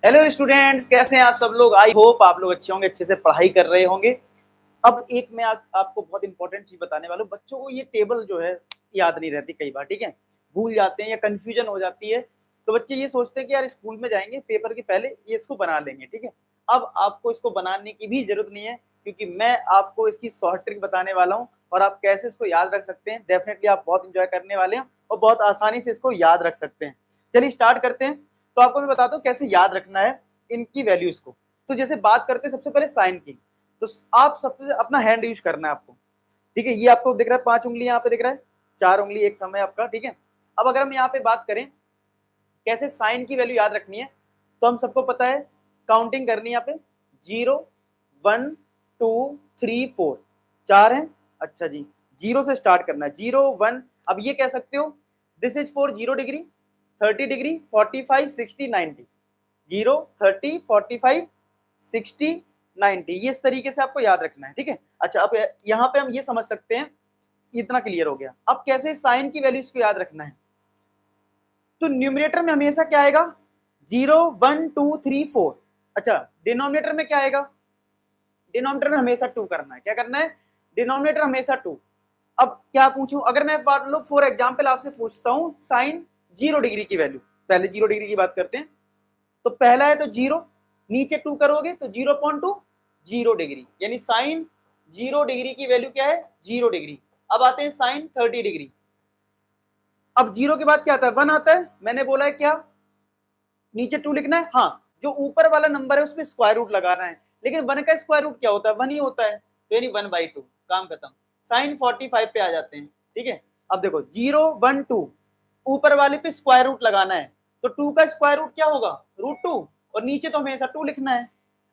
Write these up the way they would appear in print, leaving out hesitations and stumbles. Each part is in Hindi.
हेलो स्टूडेंट्स, कैसे हैं आप सब लोग। आई होप आप लोग अच्छे होंगे, अच्छे से पढ़ाई कर रहे होंगे। अब एक मैं आपको बहुत इंपॉर्टेंट चीज बताने वाला हूँ। बच्चों को ये टेबल जो है याद नहीं रहती कई बार, ठीक है, भूल जाते हैं या कंफ्यूजन हो जाती है। तो बच्चे ये सोचते हैं कि यार स्कूल में जाएंगे पेपर के पहले ये इसको बना लेंगे, ठीक है। अब आपको इसको बनाने की भी जरूरत नहीं है, क्योंकि मैं आपको इसकी शॉर्ट ट्रिक बताने वाला हूँ और आप कैसे इसको याद रख सकते हैं। डेफिनेटली आप बहुत इंजॉय करने वाले हैं और बहुत आसानी से इसको याद रख सकते हैं। चलिए स्टार्ट करते हैं। तो आपको मैं बताता हूँ कैसे याद रखना है इनकी वैल्यूज को। तो जैसे बात करते हैं सबसे पहले साइन की, तो आप सबसे अपना हैंड यूज करना है आपको, ठीक है। ये आपको दिख रहा है 5 उंगली यहाँ पे दिख रहा है, 4 उंगली एक थंब है आपका, ठीक है। अब अगर हम यहाँ पे बात करें कैसे साइन की वैल्यू याद रखनी है, तो हम सबको पता है काउंटिंग करनी है यहाँ पे 0 1 2 3 4 4 है। अच्छा जी, 0 से स्टार्ट करना है, 0 1। अब ये कह सकते हो this is for 0 degree 30 degree 45 60 90, 0 30 45 60 90, ये इस तरीके से आपको याद रखना है, ठीक है। अच्छा, अब यहाँ पे हम ये समझ सकते हैं, इतना क्लियर हो गया। अब कैसे साइन की वैल्यूज को याद रखना है, तो न्यूमरेटर में हमेशा क्या आएगा 0 1 2 3 4। अच्छा, डिनोमिनेटर में क्या आएगा, डिनोमिनेटर में हमेशा 2 करना है। क्या करना है, डिनोमिनेटर हमेशा 2। अब क्या पूछूं, अगर मैं मान लो फॉर एग्जाम्पल आपसे पूछता हूं साइन 0 डिग्री की वैल्यू, पहले 0 डिग्री की बात करते हैं। तो पहला है तो 0, नीचे 2 करोगे तो 0.2 0 डिग्री, यानी साइन 0 डिग्री की वैल्यू क्या है 0 डिग्री। अब आते हैं साइन 30 डिग्री। अब 0 के बाद क्या आता है 1 आता है, मैंने बोला है क्या नीचे 2 लिखना है। हाँ, जो ऊपर वाला नंबर है उसमें स्क्वायर रूट लगाना है, लेकिन 1 का स्क्वायर रूट क्या होता है 1 ही होता है, तो यानी 1/2, काम खत्म। साइन 45 पे आ जाते हैं, ठीक है। अब देखो 0 1 2, ऊपर वाले पे स्क्वायर रूट लगाना है, तो 2 का स्क्वायर रूट क्या होगा √2, और नीचे तो हमेशा 2 लिखना है।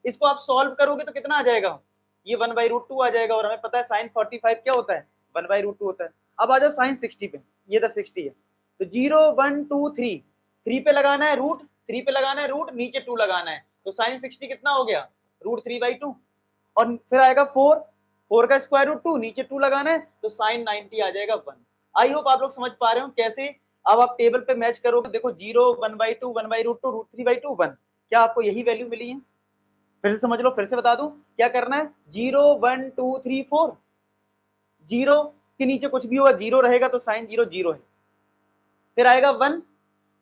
इसको आप सॉल्व करोगे तो कितना आ जाएगा, ये 1/√2 आ जाएगा, और हमें पता है साइन 45 क्या होता है 1/√2 होता है। अब आ जाओ साइन 60 पे, ये तो 60 है, तो 0 1 2 3, 3 पे लगाना है रूट, 3 पे लगाना है रूट, नीचे 2 लगाना है, तो साइन 60 कितना हो गया √3/2। और फिर आएगा 4, 4 का स्क्वायर रूट 2, नीचे 2 लगाना है, तो साइन 90 आ जाएगा 1। आई होप आप लोग समझ पा रहे हो कैसे। अब आप टेबल पे मैच करोगे, देखो 0 1/2 1/√2 √3/2 1, क्या आपको यही वैल्यू मिली है। फिर से समझ लो, फिर से बता दूं क्या करना है, 0 1 2 3 4, 0 के नीचे कुछ भी होगा 0 रहेगा, तो साइन 0 0 है। फिर आएगा 1,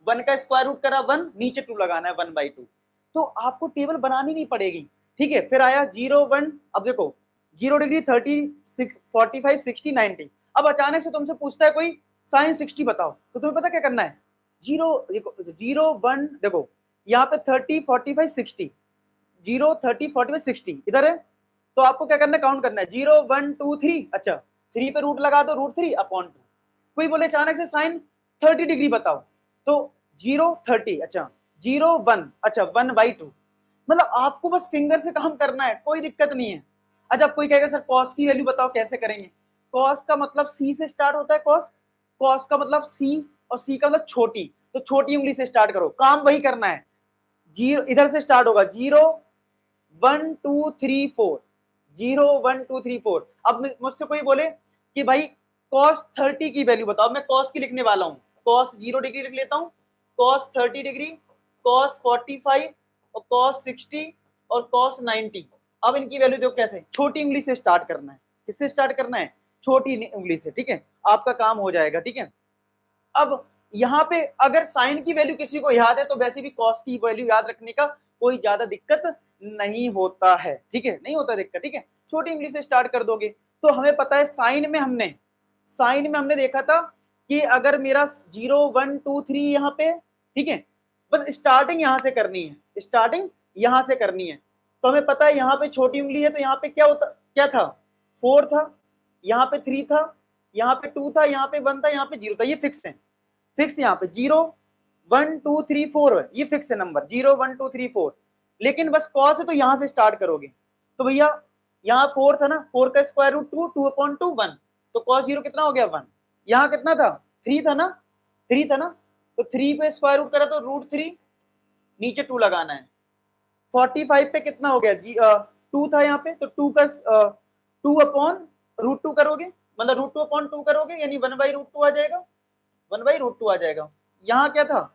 1 का स्क्वायर रूट करा 1, नीचे 2 लगाना है 1/2, तो आपको टेबल बनानी नहीं पड़ेगी, ठीक है। फिर आया 0 1, अब देखो 0 डिग्री 36 45 60 90। अब अचानक से तुमसे पूछता है कोई साइन 60 बताओ, तो तुम्हें पता क्या करना है, 0 देखो 0 1, देखो यहाँ पे 30 45 60, 0 30 45 60 इधर है, तो आपको क्या करना है काउंट करना है 0 1 2 3। अच्छा, 3 पे रूट लगा दो √3/2। कोई बोले अचानक से साइन 30 डिग्री बताओ, तो 0 30, अच्छा 0 1, अच्छा 1/2। मतलब आपको बस फिंगर से काम करना है, कोई दिक्कत नहीं है। अच्छा, कोई कहेगा सर कॉस की वैल्यू बताओ कैसे करेंगे। कॉस का मतलब सी से स्टार्ट होता है, कॉस, कॉस का मतलब सी, और सी का मतलब छोटी, तो छोटी उंगली से स्टार्ट करो, काम वही करना है। 0 इधर से स्टार्ट होगा 0 1 2 3 4, 0 1 2 3 4। अब मुझसे कोई बोले कि भाई cos 30 की वैल्यू बताओ, मैं cos की लिखने वाला हूँ, cos 0 डिग्री लिख लेता हूँ, cos 30 डिग्री, cos 45, और cos 60, और cos 90। अब इनकी वैल्यू देखो कैसे, छोटी उंगली से स्टार्ट करना है। किससे स्टार्ट करना है, छोटी उंगली से, ठीक है। आपका काम हो जाएगा, ठीक है। अब यहाँ पे अगर साइन की वैल्यू किसी को याद है, तो वैसे भी कॉस की वैल्यू याद रखने का कोई ज्यादा दिक्कत नहीं होता है, ठीक है, नहीं होता दिक्कत, ठीक है। छोटी इंग्लिश से स्टार्ट कर दोगे, तो हमें पता है साइन में हमने देखा था कि अगर मेरा 0 1 2 3 यहाँ पे, ठीक है, बस स्टार्टिंग यहाँ से करनी है, स्टार्टिंग यहाँ से करनी है। तो हमें पता है यहाँ पे छोटी उंगली है, तो यहाँ पे क्या होता, क्या था 4 था, यहाँ पे 3 था, यहाँ पे 2 था, यहाँ पे 1 था, यहाँ पे 0 था, ये फिक्स है। फिक्स यहाँ पे 0 1 2 3 4 है, ये फिक्स है नंबर 0 1 2 3 4। लेकिन बस कॉस है तो यहाँ से स्टार्ट करोगे, तो भैया यहाँ 4 था ना, 4 का स्क्वायर रूट 2, 2/2 1, तो कॉस 0 कितना हो गया 1। यहाँ कितना था 3 था ना, 3 था ना, तो 3 पे स्क्वायर रूट करा तो √3, नीचे 2 लगाना है। 45 पे कितना हो गया जी 2 था यहाँ पे, तो 2 का 2/√2 करोगे, मतलब √2/2 करोगे, यानी 1/√2 आ जाएगा, 1/√2 आ जाएगा। यहाँ क्या था,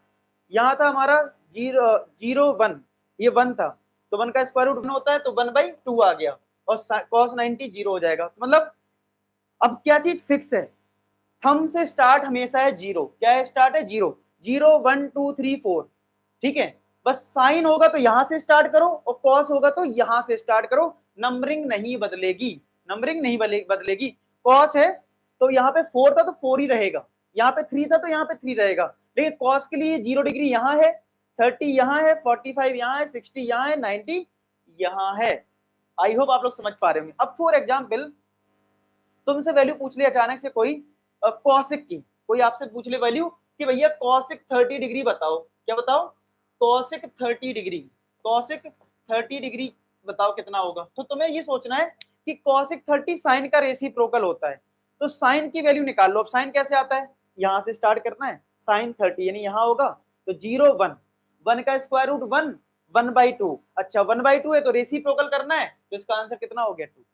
यहाँ था हमारा 0 0 1, ये 1 था, तो 1 का स्क्वायर रूट 1 होता है, तो 1/2 आ गया, और cos 90 0 हो जाएगा। मतलब अब क्या चीज फिक्स है, थंब से स्टार्ट हमेशा है 0। क्या है स्टार्ट है 0, 0 1 2 3 4, ठीक है। बस साइन होगा तो यहां से स्टार्ट करो, और कॉस होगा तो यहां से स्टार्ट करो, नंबरिंग नहीं बदलेगी, नंबरिंग नहीं बदलेगी। कॉस है तो यहाँ पे 4 था तो 4 ही रहेगा, यहाँ पे 3 था तो यहाँ पे 3 रहेगा, लेकिन कॉस के लिए 0 डिग्री यहाँ है, 30 यहाँ है, 45 यहाँ है, 60 यहाँ है, 90 यहाँ है। आई होप आप लोग समझ पा रहे होंगे। अब फॉर एग्जाम्पल तुमसे वैल्यू पूछ ले अचानक से कोई कॉसिक की, कोई आपसे पूछ ले वैल्यू कि भैया कॉसिक 30 डिग्री बताओ, क्या बताओ, कॉसिक 30 डिग्री, कॉसिक 30 डिग्री बताओ कितना होगा। तो तुम्हें ये सोचना है कि कॉसिक 30 साइन का रेसिप्रोकल होता है, तो साइन की वैल्यू निकाल लो। अब साइन कैसे आता है, यहां से स्टार्ट करना है, साइन 30 यानी यहां होगा, तो 0 1, 1 का स्क्वायर रूट 1, 1/2। अच्छा 1/2 है तो रेसिप्रोकल करना है, तो इसका आंसर कितना हो गया 2।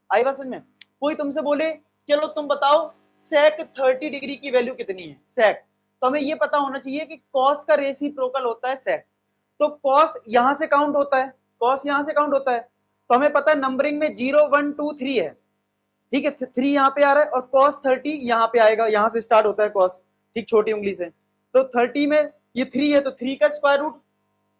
आई बात समझ में। कोई तुमसे बोले चलो तुम बताओ सेक 30 डिग्री की वैल्यू कितनी है, सेक, तो हमें ये पता होना चाहिए कि कॉस का रेसिप्रोकल होता है सेक, तो कॉस यहां से काउंट होता है, कॉस यहां से काउंट होता है, तो हमें पता है नंबरिंग में 0 1 2 3 है, ठीक है, 3 यहाँ पे आ रहा है, और कॉस 30 यहाँ पे आएगा, यहां से स्टार्ट होता है कॉस, ठीक, छोटी उंगली से, तो 30 में ये 3 है, तो 3 का स्क्वायर रूट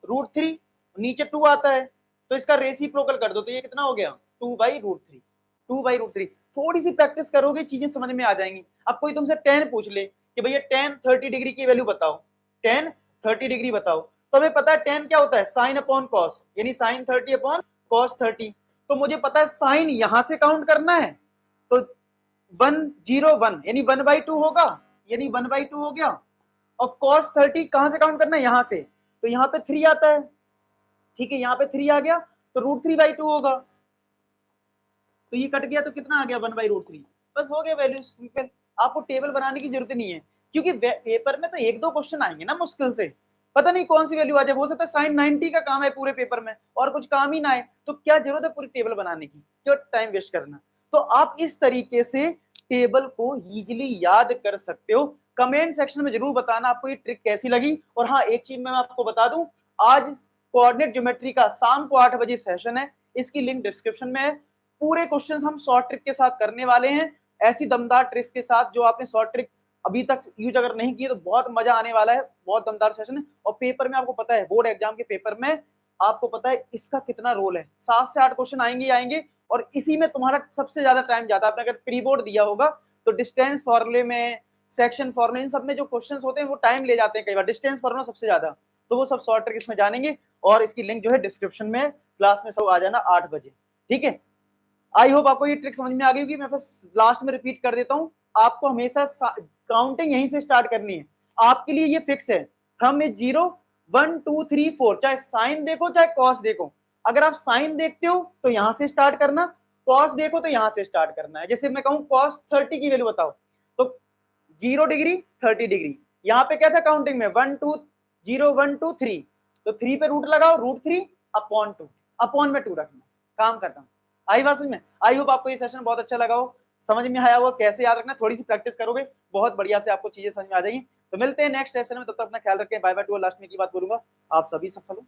रूट 3, नीचे 2 आता है, तो इसका रेसिप्रोकल कर दो, तो ये कितना हो गया 2/√3, 2/√3। थोड़ी सी प्रैक्टिस करोगे चीजें समझ में आ जाएंगी। अब कोई तुमसे tan पूछ ले कि भैया tan 30 डिग्री की वैल्यू बताओ, tan 30 डिग्री बताओ, तो हमें पता है tan क्या होता है, साइन अपॉन कॉस, यानी साइन 30 अपॉन कॉस 30, तो मुझे पता है साइन यहां से काउंट करना है, तो 1 0 1 यानी 1/2 होगा, यानी 1/2 हो गया, और cos 30 कहां से काउंट करना है, यहां से, तो यहां पे 3 आता है, ठीक है, यहां पे 3 आ गया, तो √3/2 होगा, तो ये कट गया तो कितना आ गया 1/√3। बस हो गया वैल्यू सिंपल। आपको टेबल बनाने की जरूरत नहीं है, क्योंकि पेपर में तो 1-2 क्वेश्चन आएंगे ना मुश्किल से, पता नहीं कौन सी वैल्यू आ जाए, हो सकता है साइन 90 का काम है पूरे पेपर में और कुछ काम ही ना आए, तो क्या जरूरत है पूरी टेबल बनाने की, क्यों टाइम वेस्ट करना। तो आप इस तरीके से टेबल को इजीली याद कर सकते हो। कमेंट सेक्शन में जरूर बताना आपको ये ट्रिक कैसी लगी। और हाँ, एक चीज मैं आपको बता दूं, आज कोऑर्डिनेट ज्योमेट्री का शाम को 8 बजे सेशन है, इसकी लिंक डिस्क्रिप्शन में है। पूरे क्वेश्चंस हम शॉर्ट ट्रिक के साथ करने वाले हैं, ऐसी दमदार ट्रिक्स के साथ जो आपने शॉर्ट ट्रिक अभी तक यूज अगर नहीं किए तो बहुत मजा आने वाला है, बहुत दमदार सेशन है। और पेपर में आपको पता है, बोर्ड एग्जाम के पेपर में आपको पता है इसका कितना रोल है, 7 से 8 क्वेश्चन आएंगे आएंगे, और इसी में तुम्हारा सबसे ज्यादा टाइम जाता है। आपने अगर प्री बोर्ड दिया होगा तो डिस्टेंस फॉर्मूले में, सेक्शन फॉर्मूले, इन सब में जो क्वेश्चन होते हैं वो टाइम ले जाते हैं कई बार, डिस्टेंस फॉर्मूला सबसे ज्यादा, तो वो सब शॉर्ट ट्रिक इसमें जानेंगे। और इसकी लिंक जो है डिस्क्रिप्शन में, क्लास में सब आ जाना 8 बजे, ठीक है। आई होप आपको ये ट्रिक समझ में आ गई होगी। मैं बस लास्ट में रिपीट कर देता हूं, आपको हमेशा काउंटिंग यहीं से स्टार्ट करनी है, आपके लिए ये फिक्स है, थंब इज 0 1 2 3 4, चाहे साइन देखो चाहे कॉस देखो। अगर आप साइन देखते हो तो यहां से स्टार्ट करना, कॉस देखो तो यहां से स्टार्ट करना है। जैसे मैं कहूं कॉस 30 की वैल्यू बताओ, तो 0 डिग्री 30 डिग्री, यहां पे क्या था काउंटिंग में 1 2 0 1 2 3, तो 3 पे रूट लगाओ, √3 अपॉन 2, अपॉन में 2 रखना, काम खत्म। आई बात समझ में। आई होप आपको ये सेशन बहुत अच्छा लगा हो, समझ में आया होगा कैसे याद रखना, थोड़ी सी प्रैक्टिस करोगे बहुत बढ़िया से आपको चीजें समझ में आ जाएंगी। तो मिलते हैं नेक्स्ट सेशन में, तब तक अपना ख्याल रखें, बाय बाय टू। लास्ट में की बात बोलूंगा, आप सभी सफल हो।